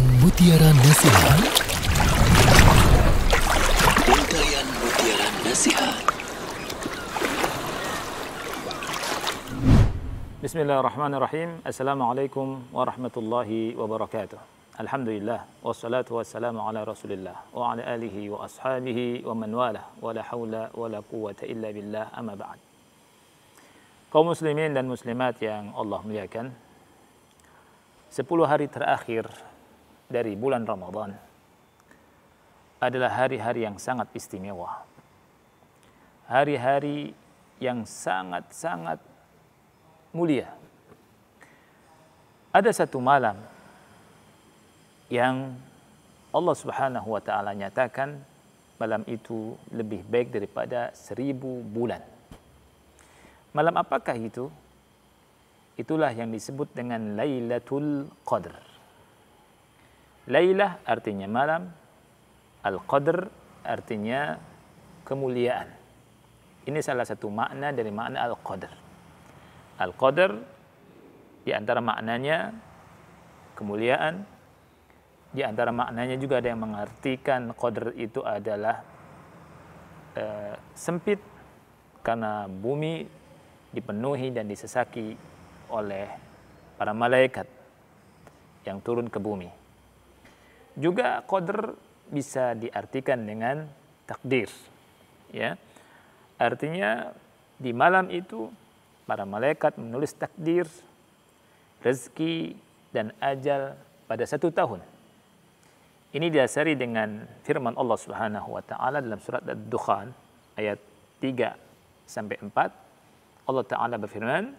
Mutiara Nasihat. Untayan Mutiara Nasihat. Bismillahirrahmanirrahim. Assalamualaikum warahmatullahi wabarakatuh. Alhamdulillah wassalatu wassalamu ala Rasulillah wa ala alihi wa ashabihi wa man walah wa la haula wa la quwwata illa billah, amma ba'd. Kaum muslimin dan muslimat yang Allah muliakan, 10 hari terakhir dari bulan Ramadan adalah hari-hari yang sangat istimewa. Hari-hari yang sangat-sangat mulia. Ada satu malam yang Allah Subhanahu wa Ta'ala nyatakan malam itu lebih baik daripada 1000 bulan. Malam apakah itu? Itulah yang disebut dengan Lailatul Qadr. Lailah artinya malam, Al-Qadr artinya kemuliaan. Ini salah satu makna dari makna Al-Qadr. Al-Qadr di antara maknanya kemuliaan. Di antara maknanya juga ada yang mengartikan qadr itu adalah sempit karena bumi dipenuhi dan disesaki oleh para malaikat yang turun ke bumi. Juga qadr bisa diartikan dengan takdir, ya. Artinya di malam itu para malaikat menulis takdir, rezeki dan ajal pada 1 tahun. Ini didasari dengan firman Allah Subhanahu wa Ta'ala dalam surat Ad-Dukhan ayat 3 sampai 4. Allah Ta'ala berfirman,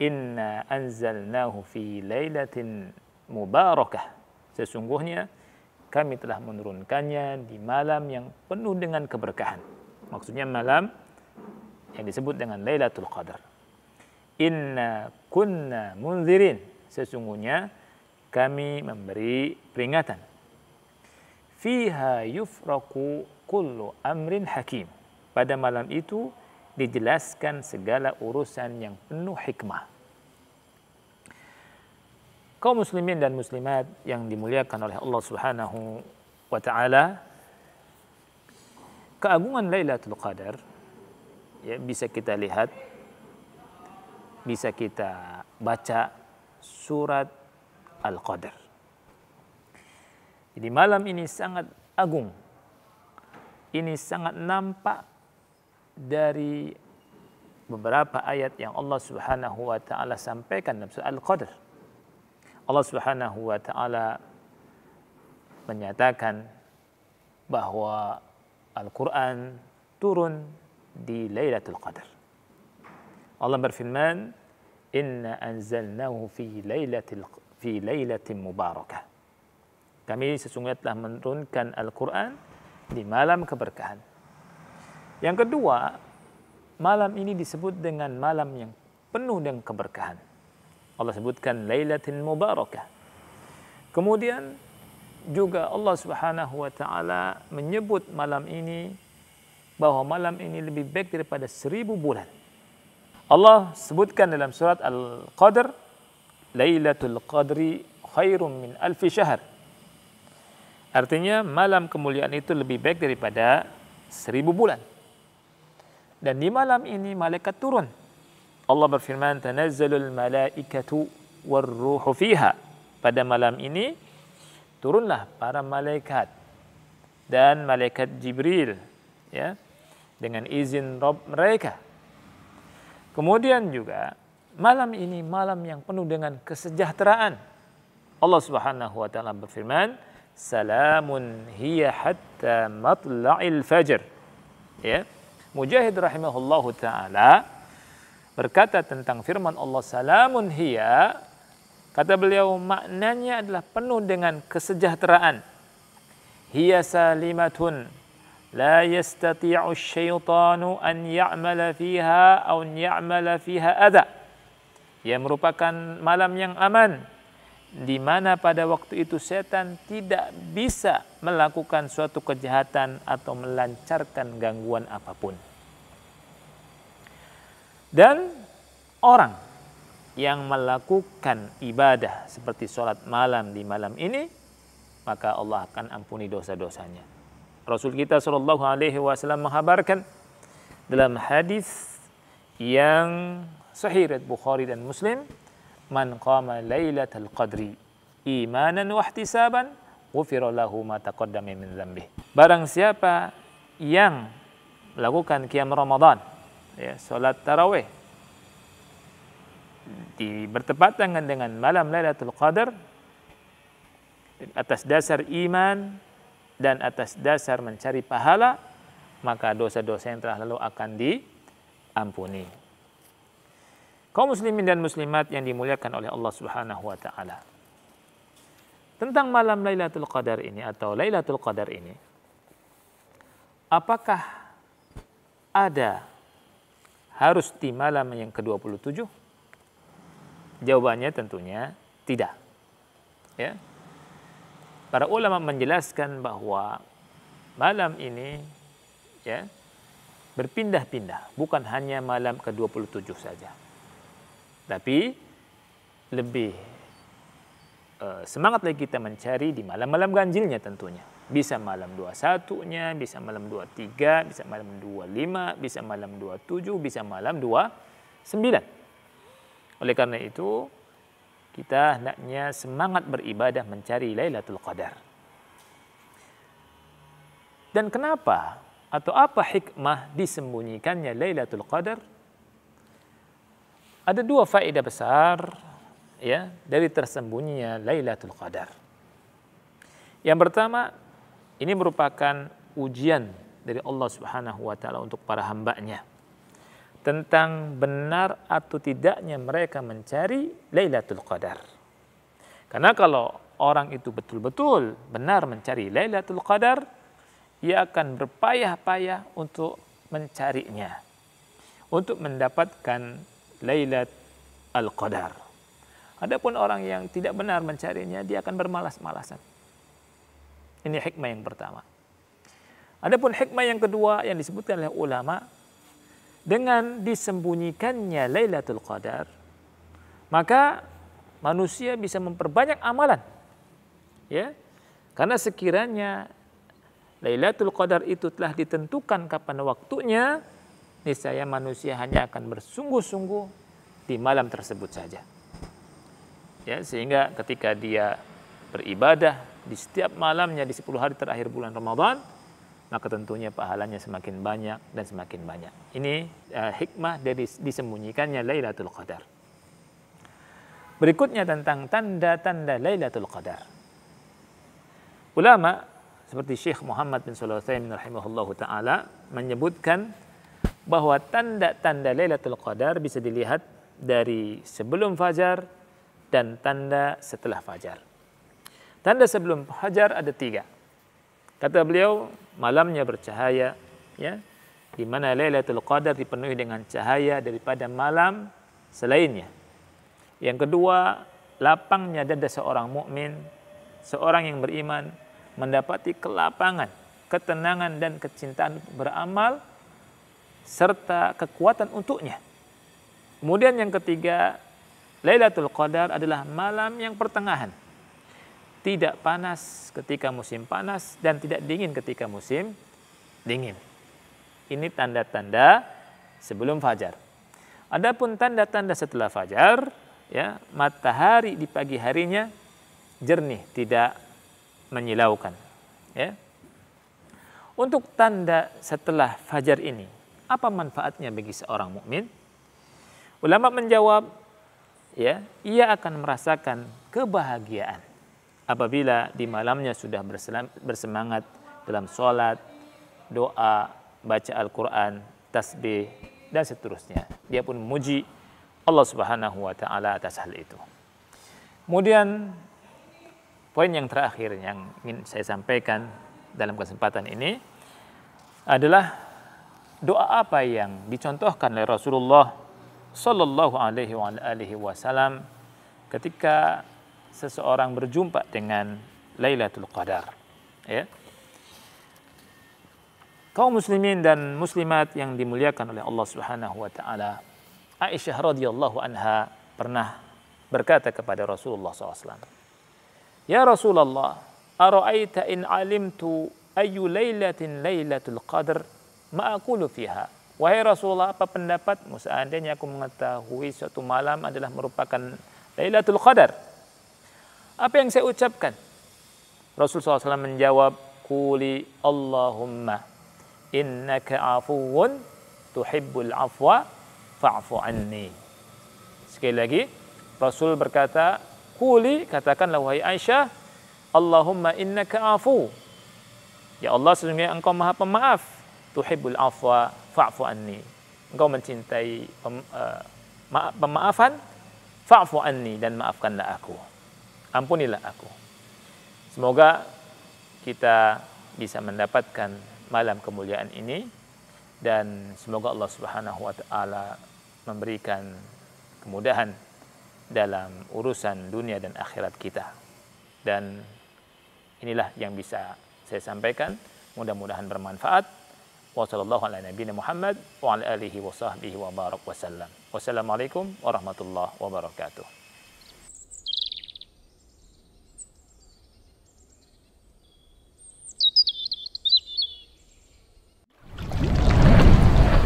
"Inna anzalnahu fi lailatin mubarakah." Sesungguhnya kami telah menurunkannya di malam yang penuh dengan keberkahan. Maksudnya malam yang disebut dengan Lailatul Qadar. Inna kunna munzirin. Sesungguhnya kami memberi peringatan. Fiha yufraku kullu amrin hakim. Pada malam itu dijelaskan segala urusan yang penuh hikmah. Kaum muslimin dan muslimat yang dimuliakan oleh Allah Subhanahu wa Ta'ala, keagungan Lailatul Qadar ya bisa kita lihat, bisa kita baca surat Al-Qadar. Jadi malam ini sangat agung. Ini sangat nampak dari beberapa ayat yang Allah Subhanahu wa Ta'ala sampaikan dalam surah Al-Qadar. Allah Subhanahu wa Ta'ala menyatakan bahwa Al-Quran turun di Lailatul Qadar. Allah berfirman, "Inna anzalnahu fi lailatin mubarakah." Kami sesungguhnya telah menurunkan Al-Quran di malam keberkahan. Yang kedua, malam ini disebut dengan malam yang penuh dengan keberkahan. Allah sebutkan Lailatul Mubarakah. Kemudian juga Allah Subhanahu wa Ta'ala menyebut malam ini bahwa malam ini lebih baik daripada 1000 bulan. Allah sebutkan dalam surat Al-Qadr, Lailatul Qadri khairum min alfi syahr. Artinya malam kemuliaan itu lebih baik daripada 1000 bulan. Dan di malam ini malaikat turun. Allah berfirman, "Tanazzalul malaikatu warruhu fiha." Pada malam ini turunlah para malaikat dan malaikat Jibril, ya, dengan izin Rabb mereka. Kemudian juga malam ini malam yang penuh dengan kesejahteraan. Allah Subhanahu wa Ta'ala berfirman, "Salamun hiya hatta matla'il fajr." Ya. Mujahid rahimahullahu ta'ala berkata tentang firman Allah, "Salamun hiya", kata beliau maknanya adalah penuh dengan kesejahteraan. "Hiya salimatun la yastati'u syaitanu an ya'mala fiha aw ya'mala fiha adha." Ia merupakan malam yang aman, di mana pada waktu itu setan tidak bisa melakukan suatu kejahatan atau melancarkan gangguan apapun. Dan orang yang melakukan ibadah seperti sholat malam di malam ini, maka Allah akan ampuni dosa-dosanya. Rasul kita sallallahu alaihi wasallam menghabarkan dalam hadis yang sahih riwayat Bukhari dan Muslim, man qama lailatal qadri imanan wa ihtisaban ghufira lahu ma taqaddama min dzambih. Barang siapa yang melakukan qiyam Ramadan, ya, salat tarawih bertepatan dengan malam Lailatul Qadar atas dasar iman dan atas dasar mencari pahala, maka dosa-dosa yang telah lalu akan diampuni. Kaum muslimin dan muslimat yang dimuliakan oleh Allah Subhanahu wa taala. Tentang malam Lailatul Qadar ini atau Lailatul Qadar ini, apakah ada harus di malam yang ke-27? Jawabannya tentunya tidak. Ya. Para ulama menjelaskan bahwa malam ini, ya, berpindah-pindah, bukan hanya malam ke-27 saja. Tapi lebih semangat lagi kita mencari di malam-malam ganjilnya tentunya. Bisa malam 21-nya, bisa malam 23, bisa malam 25, bisa malam 27, bisa malam 29. Oleh karena itu, kita hendaknya semangat beribadah mencari Lailatul Qadar. Dan kenapa atau apa hikmah disembunyikannya Lailatul Qadar? Ada dua faedah besar, ya, dari tersembunyinya Lailatul Qadar. Yang pertama, ini merupakan ujian dari Allah Subhanahu wa taala untuk para hamba-Nya tentang benar atau tidaknya mereka mencari Lailatul Qadar. Karena kalau orang itu betul-betul benar mencari Lailatul Qadar, ia akan berpayah-payah untuk mencarinya, untuk mendapatkan Lailatul Qadar. Adapun orang yang tidak benar mencarinya, dia akan bermalas-malasan. Ini hikmah yang pertama. Adapun hikmah yang kedua yang disebutkan oleh ulama, dengan disembunyikannya Lailatul Qadar, maka manusia bisa memperbanyak amalan. Ya. Karena sekiranya Lailatul Qadar itu telah ditentukan kapan waktunya, niscaya manusia hanya akan bersungguh-sungguh di malam tersebut saja. Ya, sehingga ketika dia beribadah di setiap malamnya di 10 hari terakhir bulan Ramadan, maka tentunya pahalanya semakin banyak dan semakin banyak. Ini hikmah dari disembunyikannya Lailatul Qadar. Berikutnya tentang tanda-tanda Lailatul Qadar. Ulama seperti Syekh Muhammad bin Shalih Al-Utsaimin rahimahullahu taala menyebutkan bahwa tanda-tanda Lailatul Qadar bisa dilihat dari sebelum fajar dan tanda setelah fajar. Tanda sebelum fajar ada 3. Kata beliau, malamnya bercahaya, ya, di mana Lailatul Qadar dipenuhi dengan cahaya daripada malam selainnya. Yang kedua, lapangnya dada seorang mukmin, seorang yang beriman, mendapati kelapangan, ketenangan dan kecintaan beramal serta kekuatan untuknya. Kemudian yang ketiga, Lailatul Qadar adalah malam yang pertengahan. Tidak panas ketika musim panas dan tidak dingin ketika musim dingin. Ini tanda-tanda sebelum fajar. Adapun tanda-tanda setelah fajar, ya, matahari di pagi harinya jernih, tidak menyilaukan. Ya. Untuk tanda setelah fajar ini, apa manfaatnya bagi seorang mukmin? Ulama menjawab, ya, ia akan merasakan kebahagiaan apabila di malamnya sudah bersemangat dalam sholat, doa, baca Al-Quran, tasbih, dan seterusnya. Dia pun memuji Allah Subhanahu wa taala atas hal itu. Kemudian poin yang terakhir yang ingin saya sampaikan dalam kesempatan ini adalah doa apa yang dicontohkan oleh Rasulullah sallallahu alaihi wasallam ketika seseorang berjumpa dengan Lailatul Qadar. Ya. Kaum muslimin dan muslimat yang dimuliakan oleh Allah Subhanahu wa taala, Aisyah radhiyallahu anha pernah berkata kepada Rasulullah SAW, "Ya Rasulullah, ara'aita in alimtu ayu lailatin lailatul qadr ma aqulu fiha. Wahai Rasulullah, apa pendapatmu seandainya aku mengetahui suatu malam adalah merupakan Lailatul Qadar? Apa yang saya ucapkan? Rasulullah SAW menjawab, Quli Allahumma innaka afuwun tuhibbul afwa fa'fu anni. Sekali lagi, Rasul berkata, Quli, katakanlah wahai Aisyah, Allahumma innaka afu. Ya Allah, sesungguhnya engkau maha pemaaf. Tuhibbul afwa fa'fu anni. Engkau mencintai pemaafan, fa'fu anni, dan maafkanlah aku. Ampunilah aku. Semoga kita bisa mendapatkan malam kemuliaan ini, dan semoga Allah Subhanahu wa taala memberikan kemudahan dalam urusan dunia dan akhirat kita. Dan inilah yang bisa saya sampaikan, mudah-mudahan bermanfaat. Wassallallahu ala nabiyina Muhammad wa ala alihi wa sahbihi wa barak wasallam. Wassalamualaikum warahmatullahi wabarakatuh.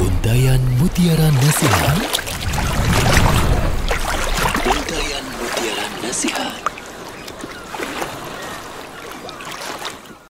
Untayan Mutiara Nasihat. Untayan Mutiara Nasihat.